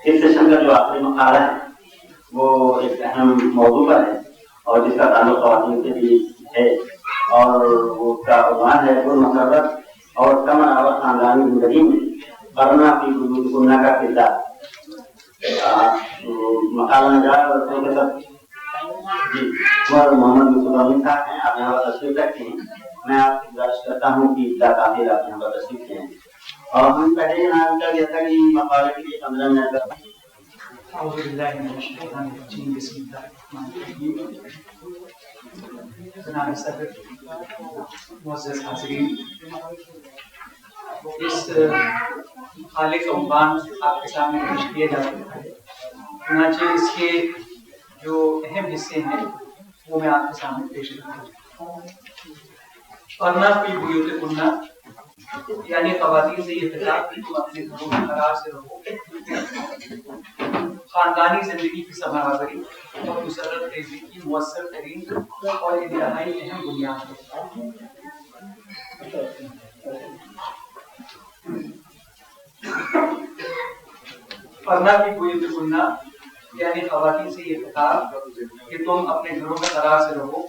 اس session کا جو آخری مقالہ ہے وہ ایک اہم موضوع پر ہے اور جس کا تعلق خواتین سے بھی ہے، اور اس کا عنوان ہے مسرت اور کم آور خاندانی زندگی میں ورنہ کی وجود کنہ کا کردار۔ مقالہ نگار پروفیسر جی محمد یوسف امین صاحب ہیں، آپ یہاں پر تشریف رکھتے ہیں۔ میں آپ سے گزارش کرتا ہوں کہ ابتدا تاخیر آپ یہاں پر تشریف لیں، اور ہم پہلے یہاں کر دیا تھا کہ مقالے کے لیے 15 منٹ کا اعوذ باللہ من الشیطان الرجیم، بسم اللہ الرحمن الرحیم۔ جناب صدر، معزز حاضرین، اس مقالے کا عنوان آپ کے سامنے پیش کیا جا چکا ہے، چنانچہ اس کے جو اہم حصے ہیں وہ میں آپ کے سامنے پیش کرتا ہوں۔ ورنہ فی بیوتکن، یعنی خواتین سے یہ خطاب کہ تم اپنے گھروں میں قرار سے رہو، خاندانی زندگی کی سماوری اور مسرت خیزی کی مؤثر ترین اور انتہائی اہم بنیاد ہے۔ ورنہ کی بیوتکن، یعنی خواتین سے یہ خطاب کہ تم اپنے گھروں میں قرار سے رہو،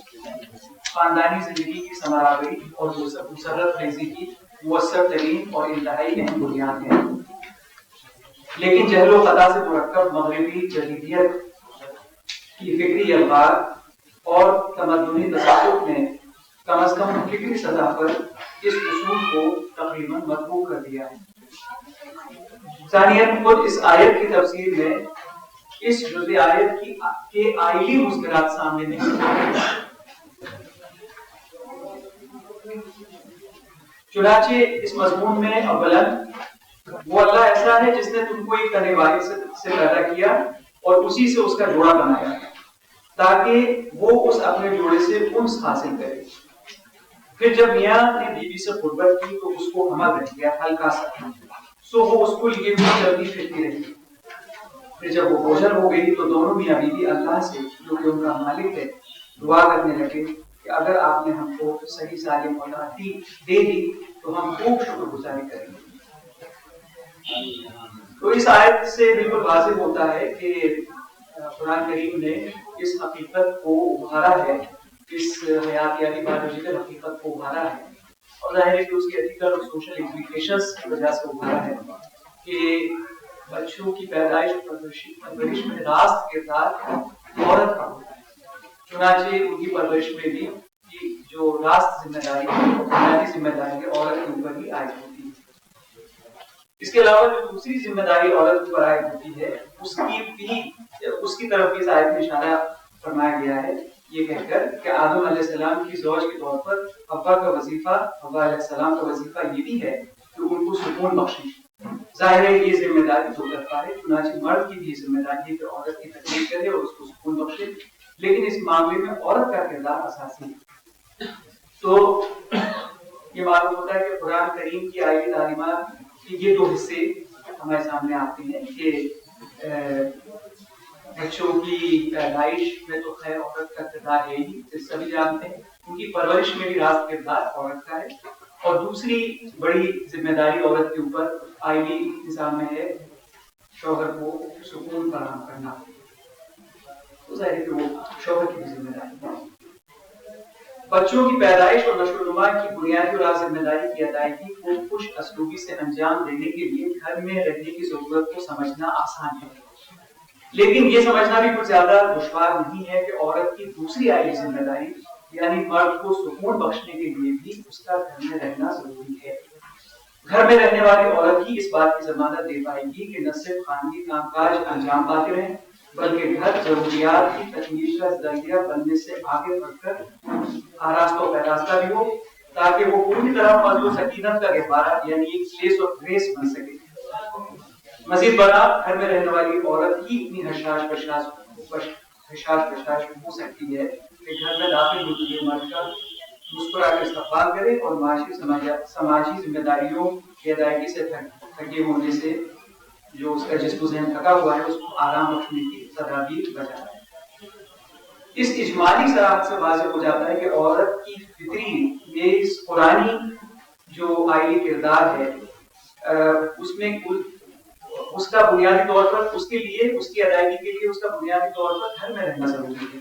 خاندانی زندگی کی سماوری اور مسرت خیزی کی مؤثر ترین اور انتہائی اہم بنیاد ہے۔ لیکن جہل و خطا سے مرکب مغربی جدیدیت کی فکری الفاظ اور تمدنی تصوف نے کم از کم فکری سطح پر اس اصول کو تقریباً مطبوع کر دیا ہے۔ ثانیاً، خود اس آیت کی تفسیر میں اس جزء آیت کے آئلی مشکلات سامنے نہیں، چنانچہ اس مضمون میں اولاً وہ اللہ ایسا ہے جس نے تم کو ایک تن واحد سے پیدا کیا اور اسی سے اس کا جوڑا بنایا تاکہ وہ اس اپنے جوڑے سے انس حاصل کرے۔ پھر جب میاں نے بیوی سے قربت کی تو اس کو حمل رہ گیا ہلکا سا، سو وہ اس کو لیے بھی چلتی پھرتی رہی۔ پھر جب وہ بوجھل ہو گئی تو دونوں میاں بیوی اللہ سے، جو کہ ان کا مالک ہے، دعا کرنے لگے کہ اگر آپ نے ہم کو صحیح سالم اولاد دے دی تو ہم خوب شکر گزاری کریں گے۔ تو اس آیت سے بالکل واضح ہوتا ہے کہ قرآن کریم نے اس حقیقت کو ابھارا ہے، اس حیاتیاتی بایولوجیکل حقیقت کو ابھارا ہے، اور ظاہر ہے کہ اس کی ایتھیکل اور سوشل امپلیکیشنز کی وجہ سے ابھارا ہے کہ بچوں کی پیدائش اور پرورش میں راست کردار عورت کا ہوتا ہے۔ چنانچہ ان کی پرورش میں بھی جو راست ذمہ داری ہے، بنیادی ذمہ داری ہے، عورت کے اوپر ہی عائد ہوتی ہے۔ اس کے علاوہ جو دوسری ذمہ داری عورت پر عائد ہوتی ہے اس کی طرف بھی اس آیت میں اشارہ فرمایا گیا ہے، یہ کہہ کر کہ آدم علیہ السلام کی زوج کے طور پر حوا کا وظیفہ، حوا علیہ السلام کا وظیفہ یہ بھی ہے کہ ان کو سکون بخشیں۔ ظاہر ہے یہ ذمہ داری دو طرفہ ہے، چنانچہ مرد کی بھی ذمہ داری ہے کہ عورت کی تکلیف کرے اور اس کو سکون بخشے، لیکن اس معاملے میں عورت کا کردار اساسی ہے۔ تو یہ معلوم ہوتا ہے کہ قرآن کریم کی آئلی تعلیمات کہ یہ دو حصے ہمارے سامنے آتے ہیں کہ بچوں کی پیدائش میں تو خیر عورت کا کردار ہے ہی، سبھی جانتے ہیں، ان کی پرورش میں بھی راست کردار عورت کا ہے، اور دوسری بڑی ذمہ داری عورت کے اوپر آئلی نظام میں ہے شوہر کو سکون فراہم کرنا، تو ظاہر ہے کہ وہ شوہر کی بھی ذمہ داری ہے۔ بچوں کی پیدائش اور نشو و نما کی بنیادی اور ذمہ داری کی ادائیگی کو خوش اسلوبی سے انجام دینے کے لیے گھر میں رہنے کی ضرورت کو سمجھنا آسان ہے، لیکن یہ سمجھنا بھی کچھ زیادہ دشوار نہیں ہے کہ عورت کی دوسری آئلی ذمہ داری یعنی مرد کو سکون بخشنے کے لیے بھی اس کا گھر میں رہنا ضروری ہے۔ گھر میں رہنے والی عورت ہی اس بات کی ضمانت دے پائے گی کہ نہ صرف خانگی کام کاج انجام پاتے رہیں بلکہ گھر ضروریات کی تکمیل کا ذریعہ بننے سے آگے بڑھ کر آراستہ و پیراستہ بھی ہو، تاکہ وہ پوری طرح فضل و سکینت کا گہوارہ یعنی ایک پلیس آف گریس بن سکے۔ مزید برآں گھر میں رہنے والی عورت ہی اتنی حشاش بشاش ہو سکتی ہے کہ گھر میں داخل ہوتی ہے مرد کا مسکرا کر استقبال کرے اور معاشی سماجی ذمہ داریوں کی ادائیگی سے تھکے ہونے سے جو اس کا جسم و ذہن تھکا ہوا ہے اس کو آرام بخشنے کی تدابیر بجائے۔ اس اجمالی صراحت سے واضح ہو جاتا ہے کہ عورت کی فطری یہ اس قرآنی جو آئلی کردار ہے اس میں اس کا بنیادی طور پر اس کے لیے اس کی ادائیگی کے لیے اس کا بنیادی طور پر گھر میں رہنا ضروری ہے.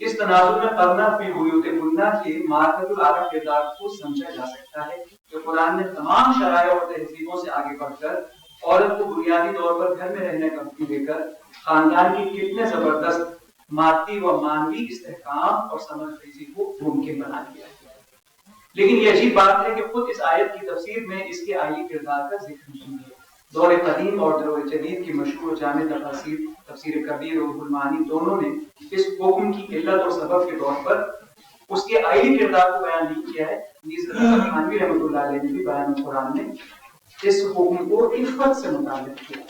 اس تناظر میں پڑھنا فی بیوت گنہ کے مارکت العرب کردار کو سمجھا جا سکتا ہے کہ قرآن نے تمام شرائع اور تہذیبوں سے آگے بڑھ کر عورت کو بنیادی طور پر گھر میں رہنے کا حکم دے کر خاندان کی کتنے زبردست مادی و مانوی استحکام اور ثمر ریزی کو ممکن بنا دیا ہے. لیکن یہ عجیب بات ہے کہ خود اس آیت کی تفسیر میں اس کے آئلی کردار کا ذکر نہیں ہے. دور قدیم اور دور جدید کی مشہور و جامع تفاسیر تفسیر کبیر اور روح المعانی دونوں نے اس حکم کی علت اور سبب کے طور پر اس کے آئلی کردار کو بیان نہیں کیا ہے. تھانوی رحمۃ اللہ علیہ نے بھی بیان قرآن میں اس حکم کو عفت سے متعلق کیا.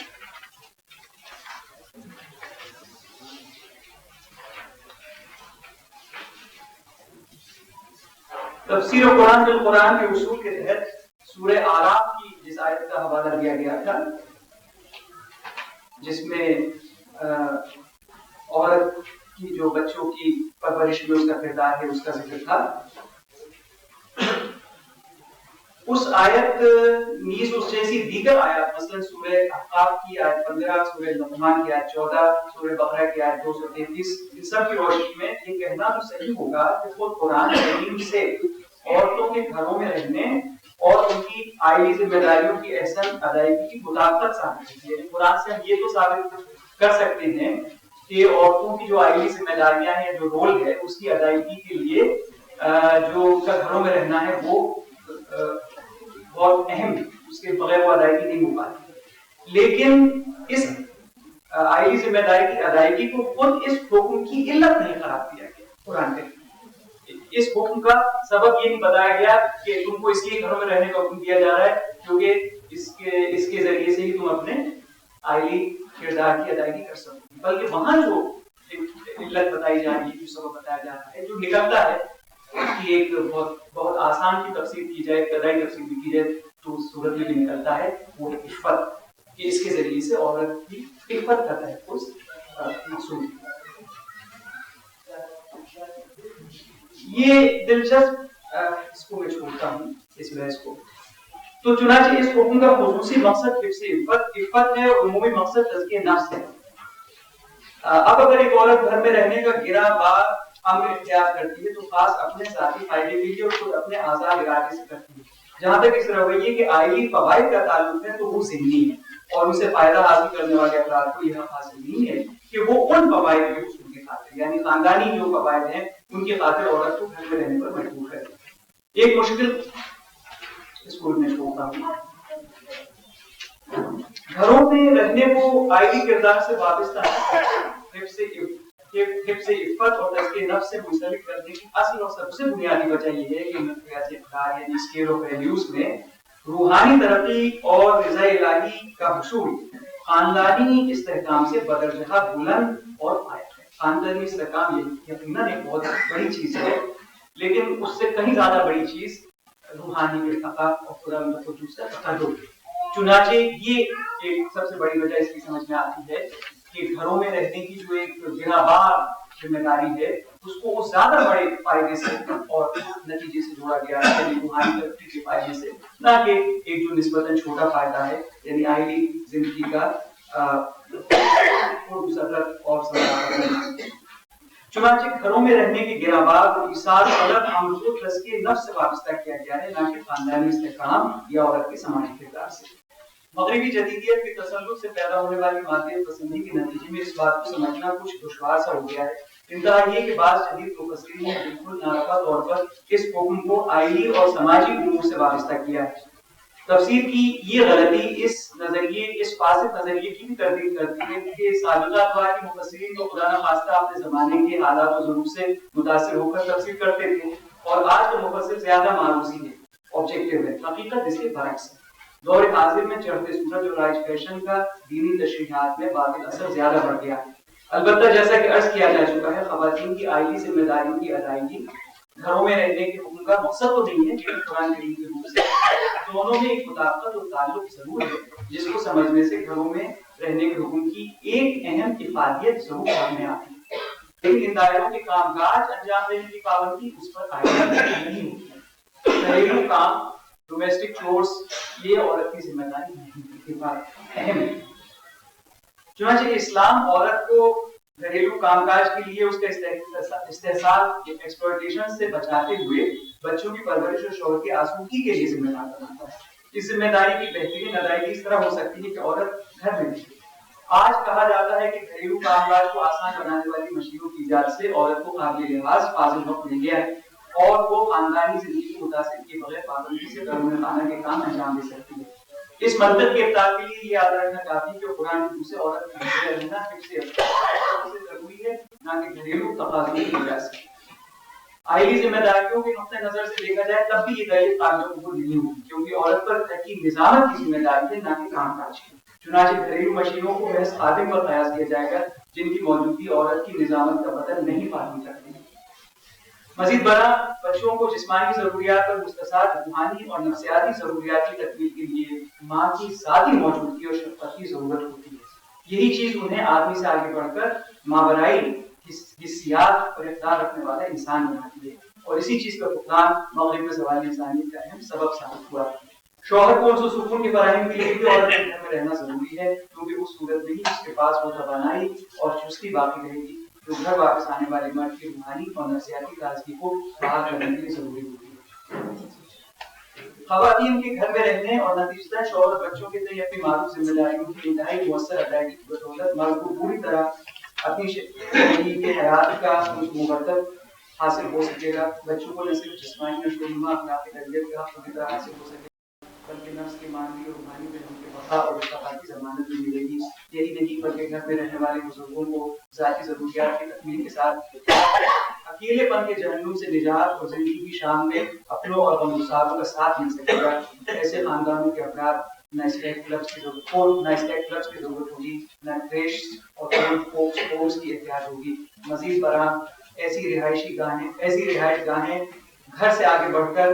تفسیر قرآن بالقرآن کے اصول کے تحت سورہ اعراف کی جس آیت کا حوالہ دیا گیا تھا جس میں عورت کی جو بچوں کی پرورش میں اس کا کردار ہے اس کا ذکر تھا، اس آیت نیز اس جیسی دیگر آیات مثلا سورہ احقاف کی آیت 15، سورہ لقمان کی آیت 14، سورہ بقرہ کی آیت 233، ان سب کی روشنی میں یہ کہنا تو صحیح ہوگا کہ خود قرآن کریم سے عورتوں کے گھروں میں رہنے اور ان کی آئلی ذمہ داریوں کی احسن ادائیگی کی مطابقت ثابت ہے. یعنی قرآن سے ہم یہ تو ثابت کر سکتے ہیں کہ عورتوں کی جو آئلی ذمہ داریاں ہیں، جو رول ہے، اس کی ادائیگی کے لیے جو ان کا گھروں میں رہنا ہے وہ بہت اہم، اس کے بغیر وہ ادائیگی نہیں ہو پاتی. لیکن اس آئلی ذمہ داری کی ادائیگی کو خود اس حکم کی علت نہیں قرار دیا گیا. قرآن کے اس حکم کا سبب یہ نہیں بتایا گیا کہ تم کو اس لیے گھروں میں رہنے کا حکم دیا جا رہا ہے کیونکہ اس کے ذریعے سے ہی تم اپنے آئلی کردار کی ادائیگی کر سکو، بلکہ وہاں جو علت بتائی جا رہی ہے، جو سبب بتایا جا رہا ہے، جو نکلتا ہے اس کی ایک بہت آسان کی تفسیر کی جائے، ابتدائی تفسیر بھی کی جائے تو صورت میں بھی نکلتا ہے وہ عفت، کہ اس کے ذریعے سے عورت کی عفت کا تحفظ مقصود ہے. یہ دلچسپ اس کو میں چھوڑتا ہوں اس بحث کو. تو چنانچہ اس حکم کا خصوصی مقصد حفظ عفت ہے اور عمومی مقصد تزکیہ نفس ہے. اب اگر ایک عورت گھر میں رہنے کا گرا بار امر اختیار کرتی ہے تو خاص اپنے ذاتی فائدے کے لیے اور خود اپنے آزاد ارادے سے کرتی ہے. جہاں تک اس رویے کے آئلی فوائد کا تعلق ہے تو وہ ذہنی ہے اور اسے فائدہ حاصل کرنے والے افراد کو یہ حاصل نہیں ہے کہ وہ ان فوائد کے حصول کی خاطر یعنی خاندانی جو فوائد ہیں ان کی خاطر عورت کو گھر میں رہنے پر مجبور ہے. ایک مشکل اسکول میں چھوڑتا ہوں. گھروں میں رہنے کو آئلی کردار سے وابستہ حفظ عفت اور تزکیہ نفس سے منسلک کرنے کی اصل اور سب سے بنیادی وجہ یہ ہے کہ مقیاس اقدار یعنی اسکیل آف ویلیوز میں روحانی ترقی اور رضا الہی کا حصول خاندانی استحکام سے بدرجہ بلند اور فائدہ ہے. خاندانی استحکام یقیناً ایک بہت بڑی چیز ہے، لیکن اس سے کہیں زیادہ بڑی چیز روحانی ارتقاء اور خدا متوجہ سے تقدم. چنانچہ یہ ایک سب سے بڑی وجہ اس کی سمجھ میں آتی ہے کہ گھروں میں رہنے کی جو ایک بنا بار ذمہ داری ہے اس کو وہ زیادہ بڑے فائدے سے اور نتیجے سے جوڑا گیا ہے، یعنی روحانی ترقی کے فائدے سے، نہ کہ ایک جو نسبتاً چھوٹا فائدہ ہے یعنی آئلی زندگی کا اور چنانچہ گھروں میں رہنے کے گراں اور ایثار طلب امر کو تزکیہ نفس سے وابستہ کیا گیا ہے، نہ کہ خاندانی استحکام یا عورت کے سماجی کردار سے. مغربی جدیدیت کے تسلط سے پیدا ہونے والی مادیت پسندی کے نتیجے میں اس بات کو سمجھنا کچھ دشوار سا ہو گیا ہے. انتہا یہ کہ بعض جدید مفسرین نے بالکل ناروا طور پر اس حکم کو آئلی اور سماجی امور سے وابستہ کیا ہے. تفسیر کی یہ غلطی اس فاسد نظریے کی بھی تردید کرتی ہے کہ سابقہ اقوال کے مفسرین کو خدا نخواستہ اپنے زمانے کے حالات و ظروف سے متاثر ہو کر تفسیر کرتے تھے اور آج کا مفسر زیادہ معروضی ہے، آبجیکٹو ہے. حقیقت اس کے برعکس ہے. دور حاضر میں چڑھتے سورج اور رائج فیشن کا دینی تشریحات میں باطل اثر زیادہ بڑھ گیا ہے. البتہ جیسا کہ عرض کیا جا چکا ہے، خواتین کی آئلی ذمہ داریوں کی ادائیگی گھروں میں رہنے کے حکم کا مقصد تو نہیں ہے، لیکن قرآن کریم کے روح سے دونوں میں ایک مطابقت اور تعلق ضرور ہے جس کو سمجھنے سے گھروں میں رہنے کے حکم کی ایک اہم افادیت ضرور سامنے آتی ہے. لیکن ان دائروں کے کام کاج انجام دینے کی پابندی اس پر عائد نہیں ہوتی. گھریلو کام ڈومیسٹک چورس یہ عورت کی ذمہ داری نہیں، اہم ہے. چنانچہ اسلام عورت کو گھریلو کام کاج کے لیے اس کے استحصال ایکسپلوٹیشن سے بچاتے ہوئے بچوں کی پرورش اور شوہر کی آسودگی کے لیے ذمہ دار بناتا ہے۔ اس ذمہ داری کی بہترین ادائیگی اس طرح ہو سکتی ہے کہ عورت گھر میں رہے۔ آج کہا جاتا ہے کہ گھریلو کام کاج کو آسان بنانے والی مشینوں کی ایجاد سے عورت کو قابل لحاظ فاضل وقت مل گیا ہے اور وہ خاندانی زندگی متاثر کیے بغیر پابندی سے بیرون خانہ کے کام انجام دے سکتی ہے۔ اس منطق کے ابطال کے لیے یہ یاد رکھنا کافی کہ قرآن کی سے عورت کا رہنا ضروری ہے، نہ کہ گھریلو تقاضوں کی وجہ سے۔ آئلی ذمہ داریوں کے نقطۂ نظر سے دیکھا جائے تب بھی یہ دلیل قابل قبول نہیں ہوگی، کیونکہ عورت پر تحقیق نظامت کی ذمہ داری ہے، نہ کہ کام کاج کی۔ چنانچہ گھریلو مشینوں کو محض خادم پر قیاس کیا جائے گا جن کی موجودگی عورت کی نظامت کا بدل نہیں فراہم کرتی ہے۔ مزید برآں بچوں کو جسمانی ضروریات پر مستثار روحانی اور نفسیاتی ضروریات کی تکمیل کے لیے ماں کی ذاتی موجودگی اور شفقت کی ضرورت ہوتی ہے۔ یہی چیز انہیں آدمی سے آگے بڑھ کر ماورائی حسیات اور اقدار رکھنے والا انسان بناتی ہے، اور اسی چیز کا فقدان مغرب میں زوال انسانیت کا اہم سبب ثابت ہوا ہے۔ شوہر کو اس سکون کی فراہمی کے لیے بھی عورت کے گھر میں رہنا ضروری ہے، کیونکہ اس صورت میں ہی اس کے پاس وہ توانائی اور چستی باقی رہے گی جو گھر واپس آنے والے مرد کی روحانی اور نفسیاتی تازگی کو بحال کرنے کے لیے ضروری ہوتی ہے۔ خواتین کے گھر میں رہنے اور نتیجتاً شوہر بچوں کے تئیں اپنی معروف ذمہ داریوں کی انتہائی مؤثر ادائیگی کی بدولت مرد کو پوری طرح اپنی شریک حیات کا مرتب حاصل ہو سکے گا۔ بچوں کو نہ صرف جسمانی نشوونما اخلاقی تربیت کا پوری طرح حاصل ہو سکے بلکہ نفس کی مانوی اور روحانی پہلو کے بقا اور ارتقاء کی ضمانت بھی ملے گی۔ یہی نہیں بلکہ گھر میں رہنے والے بزرگوں کو ذاتی ضروریات کی تکمیل کے ساتھ اکیلے پن کے جہنم سے نجات اور زندگی کی شام میں اپنوں اور غمگساروں کا ساتھ مل سکے گا۔ ایسے خاندانوں کے افراد نہ اسٹیٹ کلبس کی ضرورت ہوگی، نہ کریش اور ہومز کی احتیاط ہوگی۔ مزید برآں ایسی رہائش گاہیں گھر سے آگے بڑھ کر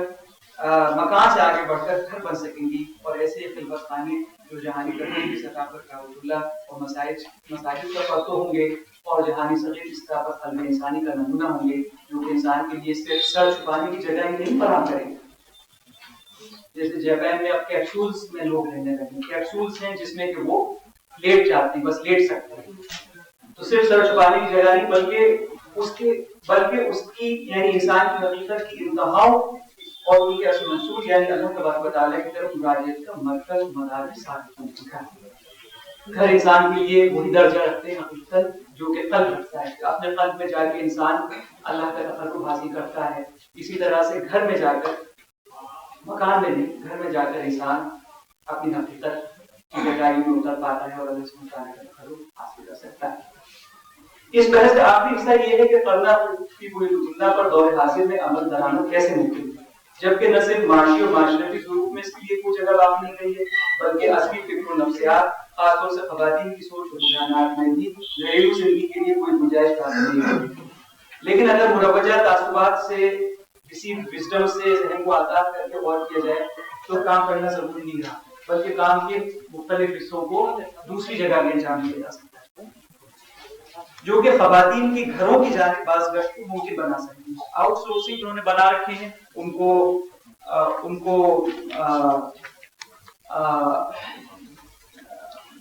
مکان سے آگے بڑھ کر گھر بن سکیں گی، اور ایسے خلوت خانے جو جہانی ترقی کی سطح پر کعبۃ اللہ اور مساجد پر پرتو ہوں گے اور جہانی صغیر کی سطح پر قلب انسانی کا نمونہ ہوں گے، جو کہ انسان کے لیے صرف سر چھپانے کی جگہ ہی نہیں فراہم کریں گے۔ جیسے جاپان میں اب کیپسولز میں لوگ رہنے لگے، کیپسولز ہیں جس میں کہ وہ لیٹ جاتے ہیں، بس لیٹ سکتے ہیں، تو صرف سر چھپانے کی جگہ نہیں بلکہ اس کی یعنی انسان کی حقیقت کی انتہاؤں اور ان کے اصل منصور یعنی اللہ تبارک و تعالیٰ کی طرف مراجعت کا مرکز مدار ثابت ہوتا ہے۔ گھر انسان کے لیے وہی درجہ رکھتے ہیں حقیقت جو کہ قلب رکھتا ہے، اپنے قلب میں جا کے انسان اللہ کا تقرب حاصل کرتا ہے۔ اسی طرح سے گھر میں جا کر، مکان میں نہیں، گھر میں جا کر انسان اپنی حقیقت کی گہرائی میں اتر پاتا ہے اور اللہ سبحانہ وتعالیٰ کا تقرب حاصل کر سکتا ہے۔ اس طرح سے آخری حصہ یہ ہے کہ قلنا کی پوری اللہ پر دور حاضر میں عمل درآمد کیسے ممکن ہے، جبکہ نہ صرف معاشی اور معاشرتی ظروف میں اس کے لیے کوئی جگہ باقی نہیں رہی ہے، بلکہ اصلی فکر و نفسیات خاص طور سے خواتین کی سوچ و رجحانات میں بھی گھریلو زندگی کے لیے کوئی گنجائش باقی نہیں ہے۔ لیکن اگر مروجہ تعصبات سے کسی وزڈم سے ذہن کو آزاد کر کے غور کیا جائے تو کام کرنا ضروری نہیں رہا، بلکہ کام کے مختلف حصوں کو دوسری جگہ بھی انجام دیا جا سکتا ہے، جو کہ خواتین کی گھروں کی جانب باز گشت کو ممکن بنا سکتی ہے۔ آؤٹ سورسنگ انہوں نے بنا رکھے ہیں، ان کو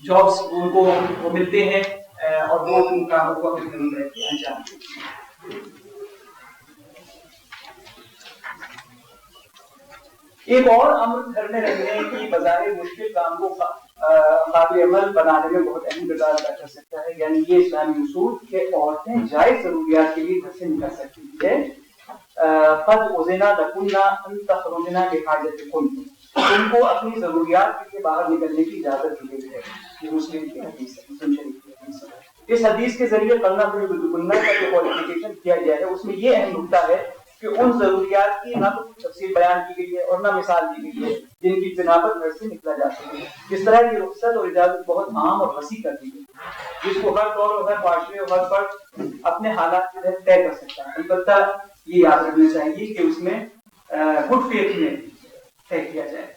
جابس ان کو ملتے ہیں اور وہ ان کاموں کو اپنے گھروں میں انجام دیتے ہیں۔ ایک اور امر گھر میں رہنے کی بظاہر مشکل کام کو قابل عمل بنانے میں بہت اہم کردار ادا کر سکتا ہے، یعنی یہ اسلامی اصول کہ عورتیں جائز ضروریات کے لیے گھر سے نکل سکتی ہے۔ قد اذن لکن ان تخرجن لحاجتکن، ان کو اپنی ضروریات کے لیے باہر نکلنے کی اجازت دی گئی ہے۔ یہ مسلم کی حدیث ہے، مسلم شریف کی حدیث ہے۔ اس حدیث کے ذریعے قلنا بالکلنا کا جو کوالیفیکیشن کیا گیا ہے اس میں یہ اہم نکتہ ہے کہ ان ضروریات کی نہ تو تفصیل بیان کی گئی ہے اور نہ مثال دی گئی ہے جن کی بنا پر گھر سے نکلا جا سکے۔ اس طرح کی رخصت اور اجازت بہت عام اور وسیع کر دی گئی جس کو ہر دور اور ہر معاشرے اور ہر فرد اپنے حالات کے تحت طے کر سکتا ہے۔ البتہ یہ یاد رکھنا چاہیے کہ اس میں گڈ فیتھ میں طے کیا جائے۔